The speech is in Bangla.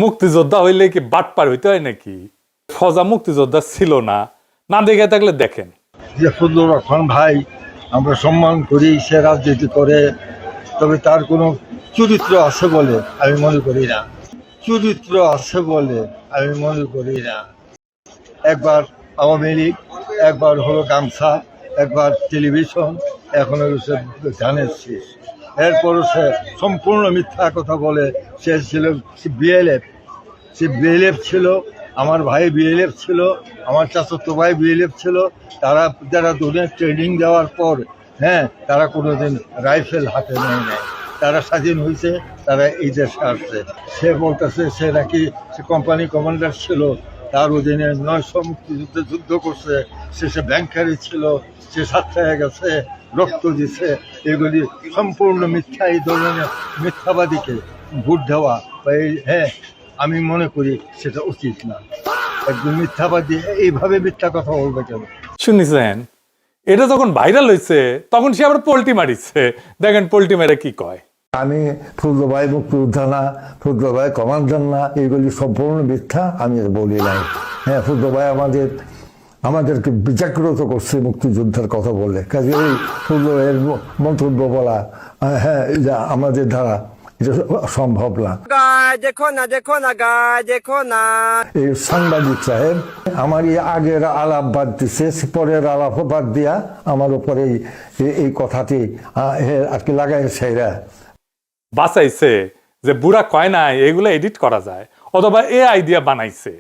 মুক্তিযোদ্ধা হইলে কি বাটপার হইতে হয় নাকি? ফজা মুক্তিযোদ্ধা ছিল না, না দেখে থাকলে দেখেন। যে ফজলুর রহমান ভাই আমরা সম্মান করি, সে রাজনীতি করে, তবে তার কোনো চরিত্র আছে বলে আমি মনে করি না। চরিত্র আছে বলে আমি মনে করি না। একবার আওয়ামী লীগ, একবার হলো গামছা, একবার টেলিভিশন, এখন হচ্ছে ধানের শীষ। এরপরও সে সম্পূর্ণ মিথ্যা কথা বলে। সে ছিল বিএলএফ, সে বিএলএফ ছিল, আমার ভাই বিএলএফ ছিল, আমার চাচাতো ভাই বিএলএফ ছিল। তারা যারা দুনিয়া ট্রেনিং দেওয়ার পর তারা কোনোদিন রাইফেল হাতে নেয় নাই। তারা স্বাধীন হয়েছে, তারা এই দেশে আসছে। সে বলতেছে সে নাকি সে কোম্পানি কমান্ডার ছিল, তার অধীনে 900 মুক্তিযুদ্ধে যুদ্ধ করছে, সে ব্যাংকারি ছিল, সে ছাত্রায় গেছে, রক্ত দিছে। এগুলি সম্পূর্ণ মিথ্যা। এই ধরনের মিথ্যাবাদীকে ভোট দেওয়া বা আমি মনে করি সেটা উচিত না। একজন মিথ্যাবাদী এইভাবে মিথ্যা কথা বলবে কেন? শুনিছেন, এটা যখন ভাইরাল হয়েছে তখন সে আবার পোল্টি মারিছে। দেখেন পোল্টি মেরে কি কয়। আমি ফজলু ভাই মুক্তিযোদ্ধা না, ফজলু ভাই কমান্ডার না, এইগুলি সম্পূর্ণ মিথ্যা। আমি বলি নাই। ফজলু ভাই আমাদেরকে বিজাগ্রত করছে মুক্তিযুদ্ধের কথা বলে। কাজে এই ফজলু এর মন্তব্য বলা আমাদের দ্বারা এটা সম্ভব না। এই সাংবাদিক সাহেব আমার এই আগের আলাপ বাদ দিচ্ছে, পরের আলাপ বাদ দিয়া আমার উপরে এই কথাটি আর কি লাগাইছে। এরা বাঁচাইছে যে বুড়া কয় নাই এগুলো এডিট করা যায়, অথবা এ আইডিয়া বানাইছে।